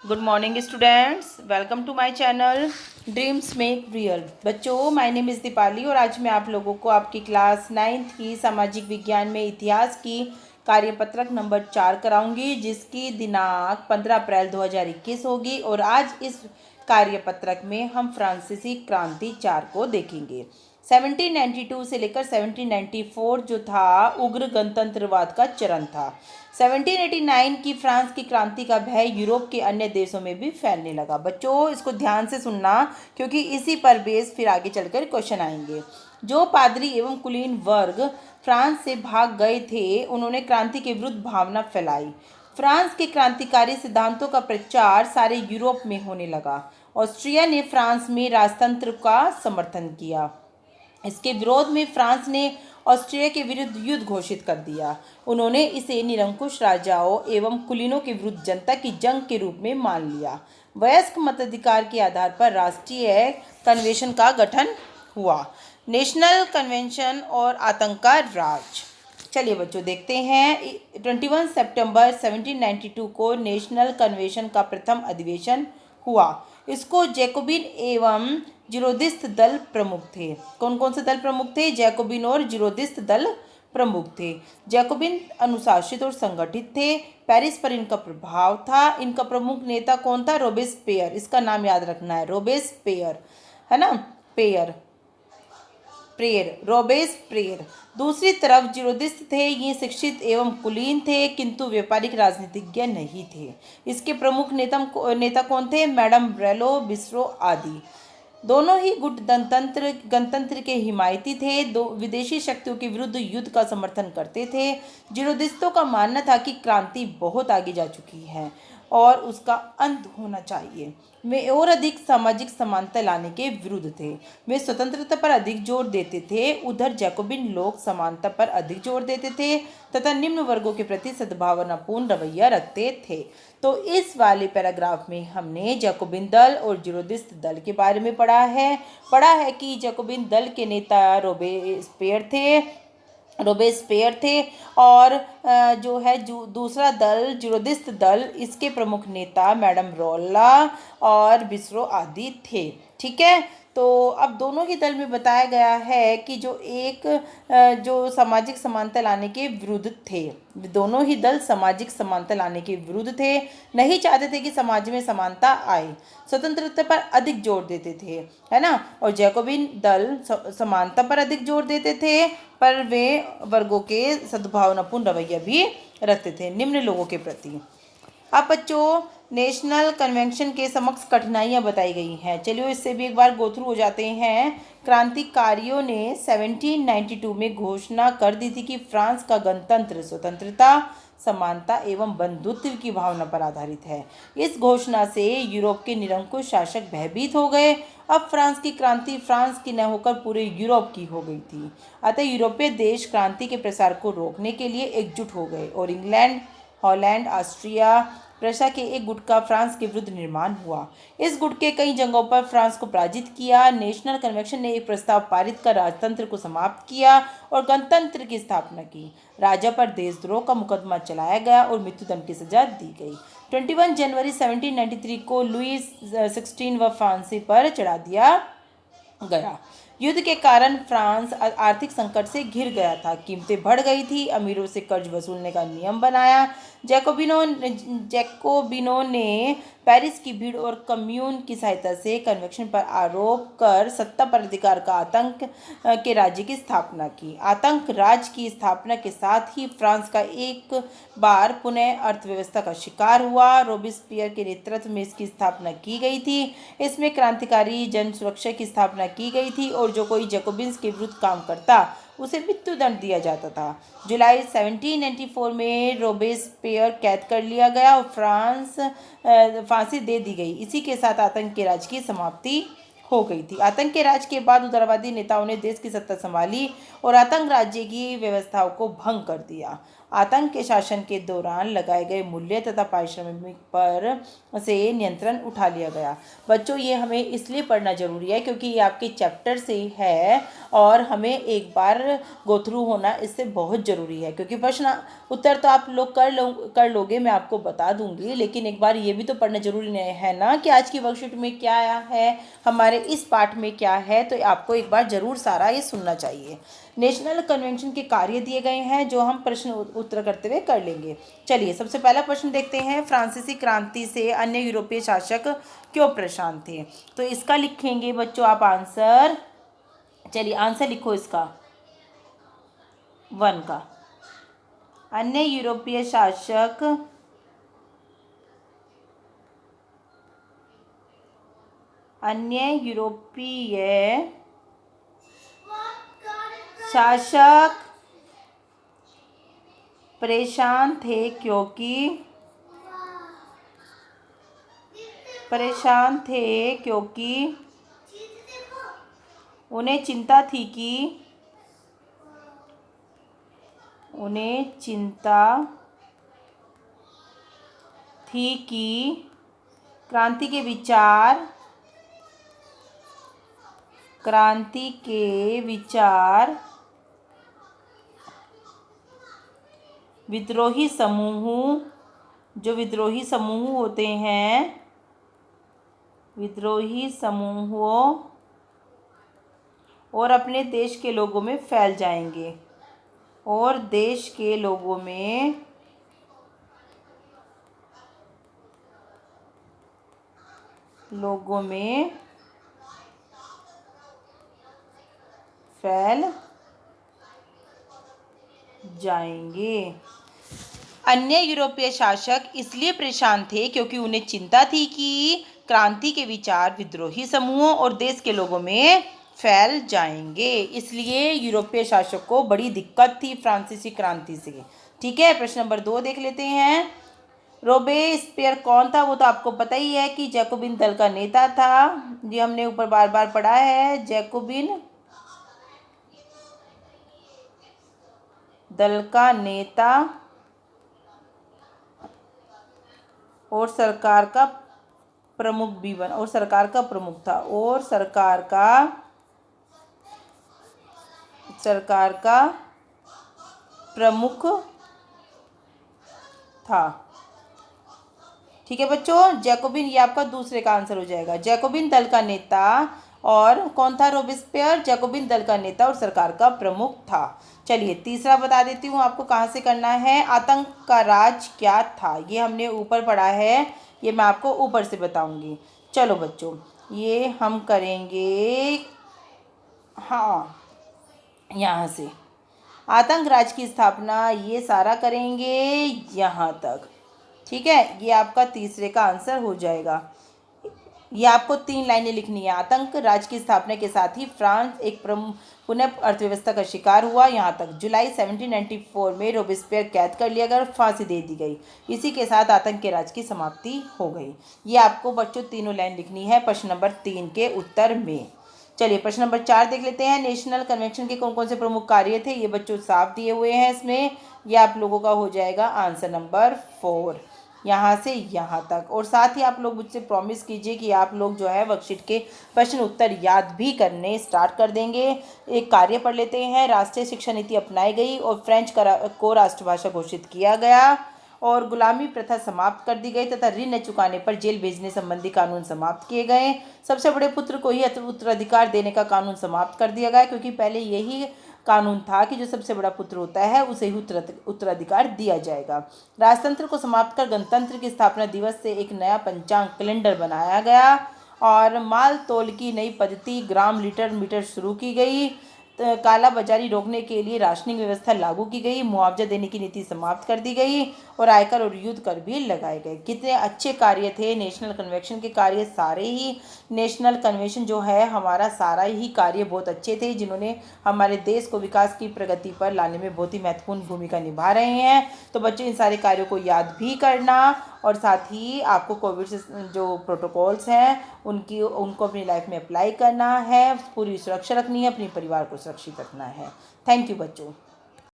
Good morning students, welcome to my channel dreams make real. बच्चों, my name is Deepali और आज मैं आप लोगों को आपकी क्लास 9th की सामाजिक विज्ञान में इतिहास की कार्यपत्रक नंबर 4 कराऊंगी, जिसकी दिनांक 15 अप्रैल 2021 होगी। और आज इस कार्यपत्रक में हम फ्रांसीसी क्रांति 4 को देखेंगे। 1792 से लेकर 1794 जो था उग्र गणतंत्रवाद का चरण था। 1789 की फ्रांस की क्रांति का भय यूरोप के अन्य देशों में भी फैलने लगा। बच्चों, इसको ध्यान से सुनना, क्योंकि इसी पर बेस फिर आगे चलकर क्वेश्चन आएंगे। जो पादरी एवं कुलीन वर्ग फ्रांस से भाग गए थे, उन्होंने क्रांति के विरुद्ध भावना फैलाई। फ्रांस के क्रांतिकारी सिद्धांतों का प्रचार सारे यूरोप में होने लगा। ऑस्ट्रिया ने फ्रांस में राजतंत्र का समर्थन किया। इसके विरोध में फ्रांस ने ऑस्ट्रिया के विरुद्ध युद्ध घोषित कर दिया। उन्होंने इसे निरंकुश राजाओं एवं कुलीनों के विरुद्ध जनता की जंग के रूप में मान लिया। वयस्क मताधिकार के आधार पर राष्ट्रीय कन्वेंशन का गठन हुआ। नेशनल कन्वेंशन और आतंक का राज। चलिए बच्चों, देखते हैं। 21 सितंबर 1792 को नेशनल कन्वेंशन का प्रथम अधिवेशन हुआ। इसको जैकोबिन एवं जिरोदिस्त दल प्रमुख थे। कौन कौन से दल प्रमुख थे? जैकोबिन और जिरोदिस्त दल प्रमुख थे। जैकोबिन अनुशासित और संगठित थे। पेरिस पर इनका प्रभाव था। इनका प्रमुख नेता कौन था? रोबेस्पियर। इसका नाम याद रखना है, रोबेस्पियर, है ना, पेयर प्रेयर, रोबेस्पियर। दूसरी तरफ जिरोदिस्त थे। ये शिक्षित एवं कुलीन थे, किंतु व्यापारिक राजनीतिज्ञ नहीं थे। इसके प्रमुख नेता कौन थे? मैडम ब्रेलो, बिस्रो आदि। दोनों ही गुट गणतंत्र के हिमायती थे। दो विदेशी शक्तियों के विरुद्ध युद्ध का समर्थन करते थे। जिरोदिस्तों का मानना था कि क्रांति बहुत आगे जा चुकी है और उसका अंत होना चाहिए। वे और अधिक सामाजिक समानता लाने के विरुद्ध थे। वे स्वतंत्रता पर अधिक जोर देते थे। उधर जैकोबिन लोग समानता पर अधिक जोर देते थे तथा निम्न वर्गों के प्रति सद्भावनापूर्ण रवैया रखते थे। तो इस वाले पैराग्राफ में हमने जैकोबिन दल और जिरोदिस्त दल के बारे में पढ़ा है कि जैकोबिन दल के नेता रोबेस्पियर थे और जो है दूसरा दल जिरोदिस्त दल, इसके प्रमुख नेता मैडम रोला और बिस्रो आदि थे। ठीक है, तो अब दोनों ही दल में बताया गया है कि जो सामाजिक समानता लाने के विरुद्ध थे। दोनों ही दल सामाजिक समानता लाने के विरुद्ध थे, नहीं चाहते थे कि समाज में समानता आए, स्वतंत्रता पर अधिक जोर देते थे, है ना। और जैकोबिन दल समानता पर अधिक जोर देते थे, पर वे वर्गों के सद्भावनापूर्ण रवैया भी रखते थे निम्न लोगों के प्रति। अब बच्चों, नेशनल कन्वेंशन के समक्ष कठिनाइयां बताई गई हैं। चलिए इससे भी एक बार गो थ्रू हो जाते हैं। क्रांतिकारियों ने 1792 में घोषणा कर दी थी कि फ्रांस का गणतंत्र स्वतंत्रता, समानता एवं बंधुत्व की भावना पर आधारित है। इस घोषणा से यूरोप के निरंकुश शासक भयभीत हो गए। अब फ्रांस की क्रांति फ्रांस की न होकर पूरे यूरोप की हो गई थी। अतः यूरोपीय देश क्रांति के प्रसार को रोकने के लिए एकजुट हो गए और इंग्लैंड, हॉलैंड, ऑस्ट्रिया, प्रशा के एक गुट का फ्रांस के विरुद्ध निर्माण हुआ। इस गुट के कई जगहों पर फ्रांस को पराजित किया। नेशनल कन्वेंशन ने एक प्रस्ताव पारित कर राजतंत्र को समाप्त किया और गणतंत्र की स्थापना की। राजा पर देशद्रोह का मुकदमा चलाया गया और मृत्युदंड की सजा दी गई। 21 जनवरी 1793 को लुई 16 व फांसी पर चढ़ा दिया गया। युद्ध के कारण फ्रांस आर्थिक संकट से घिर गया था। कीमतें बढ़ गई थी। अमीरों से कर्ज वसूलने का नियम बनाया। जैकोबिनों ने पेरिस की भीड़ और कम्यून की सहायता से कन्वेंशन पर आरोप कर सत्ता पर अधिकार का आतंक के राज्य की स्थापना की। आतंक राज्य की स्थापना के साथ ही फ्रांस का एक बार पुनः अर्थव्यवस्था का शिकार हुआ। रोबेस्पियर के नेतृत्व में इसकी स्थापना की गई थी। इसमें क्रांतिकारी जन सुरक्षा की स्थापना की गई थी और जो कोई जैकोबिन्स के विरुद्ध काम करता उसे मृत्युदंड दिया जाता था। जुलाई 1794 में रोबेस्पियर कैद कर लिया गया और फांसी दे दी गई। इसी के साथ आतंक के राज की समाप्ति हो गई थी। आतंक के राज के बाद उदारवादी नेताओं ने देश की सत्ता संभाली और आतंक राज्य की व्यवस्थाओं को भंग कर दिया। आतंक के शासन के दौरान लगाए गए मूल्य तथा पारिश्रमिक पर से नियंत्रण उठा लिया गया। बच्चों ये हमें इसलिए पढ़ना जरूरी है क्योंकि ये आपके चैप्टर से है और हमें एक बार गो थ्रू होना इससे बहुत ज़रूरी है, क्योंकि प्रश्न उत्तर तो आप लोग कर लोगे, मैं आपको बता दूंगी, लेकिन एक बार ये भी तो पढ़ना जरूरी नहीं है ना कि आज की वर्कशीट में क्या आया है, हमारे इस पार्ट में क्या है। तो आपको एक बार ज़रूर सारा ये सुनना चाहिए। नेशनल कन्वेंशन के कार्य दिए गए हैं जो हम प्रश्न उत्तर करते हुए कर लेंगे। चलिए सबसे पहला प्रश्न देखते हैं, फ्रांसीसी क्रांति से अन्य यूरोपीय शासक क्यों परेशान थे। तो इसका लिखेंगे बच्चों आप आंसर। चलिए आंसर लिखो इसका 1 का। अन्य यूरोपीय शासक परेशान थे क्योंकि उन्हें चिंता थी कि क्रांति के विचार विद्रोही समूह होते हैं, विद्रोही समूहों और अपने देश के लोगों में फैल जाएंगे और देश के लोगों में फैल जाएंगे। अन्य यूरोपीय शासक इसलिए परेशान थे क्योंकि उन्हें चिंता थी कि क्रांति के विचार विद्रोही समूहों और देश के लोगों में फैल जाएंगे, इसलिए यूरोपीय शासक को बड़ी दिक्कत थी फ्रांसीसी क्रांति से। ठीक है, प्रश्न नंबर 2 देख लेते हैं। रोबेस्पियर कौन था, वो तो आपको पता ही है कि जैकोबिन दल का नेता था। ये हमने ऊपर बार बार पढ़ा है, जैकोबिन दल का नेता और सरकार का प्रमुख भी बना, और सरकार का प्रमुख था, और सरकार का प्रमुख था। ठीक है बच्चों, जैकोबिन, ये आपका दूसरे का आंसर हो जाएगा। जैकोबिन दल का नेता और कौन था, रोबेस्पियर, जैकोबिन दल का नेता और सरकार का प्रमुख था। चलिए तीसरा बता देती हूँ आपको कहाँ से करना है। आतंक का राज क्या था, ये हमने ऊपर पढ़ा है, ये मैं आपको ऊपर से बताऊंगी। चलो बच्चों ये हम करेंगे, हाँ यहाँ से आतंक राज की स्थापना, ये सारा करेंगे यहाँ तक। ठीक है, ये आपका तीसरे का आंसर हो जाएगा। ये आपको 3 लाइनें लिखनी है। आतंक राज की स्थापना के साथ ही फ्रांस एक पुनः अर्थव्यवस्था का शिकार हुआ। यहाँ तक जुलाई 1794 में रोबेस्पियर कैद कर लिया गया और फांसी दे दी गई। इसी के साथ आतंक के राज की समाप्ति हो गई। ये आपको बच्चों तीनों लाइन लिखनी है प्रश्न नंबर 3 के उत्तर में। चलिए प्रश्न नंबर 4 देख लेते हैं। नेशनल कन्वेंशन के कौन कौन से प्रमुख कार्य थे, ये बच्चों साफ दिए हुए हैं इसमें। ये आप लोगों का हो जाएगा आंसर नंबर 4, यहाँ से यहाँ तक। और साथ ही आप लोग मुझसे प्रॉमिस कीजिए कि आप लोग जो है वर्कशीट के प्रश्न उत्तर याद भी करने स्टार्ट कर देंगे। एक कार्य पढ़ लेते हैं। राष्ट्रीय शिक्षा नीति अपनाई गई और फ्रेंच को राष्ट्रभाषा घोषित किया गया और गुलामी प्रथा समाप्त कर दी गई तथा ऋण न चुकाने पर जेल भेजने संबंधी कानून समाप्त किए गए। सबसे बड़े पुत्र को ही उत्तराधिकार देने का कानून समाप्त कर दिया गया, क्योंकि पहले यही कानून था कि जो सबसे बड़ा पुत्र होता है उसे ही उत्तराधिकार दिया जाएगा। राजतंत्र को समाप्त कर गणतंत्र की स्थापना दिवस से एक नया पंचांग कैलेंडर बनाया गया और माल तोल की नई पद्धति ग्राम लीटर मीटर शुरू की गई। काला बाजारी रोकने के लिए राशनिंग व्यवस्था लागू की गई। मुआवजा देने की नीति समाप्त कर दी गई और आयकर और युद्ध कर भी लगाए गए। कितने अच्छे कार्य थे नेशनल कन्वेंशन के कार्य, सारे ही नेशनल कन्वेंशन जो है हमारा सारा ही कार्य बहुत अच्छे थे, जिन्होंने हमारे देश को विकास की प्रगति पर लाने में बहुत ही महत्वपूर्ण भूमिका निभा रहे हैं। तो बच्चों इन सारे कार्यों को याद भी करना और साथ ही आपको कोविड से जो प्रोटोकॉल्स हैं उनको अपनी लाइफ में अप्लाई करना है, पूरी सुरक्षा रखनी है, अपने परिवार को सुरक्षित रखना है। थैंक यू बच्चों।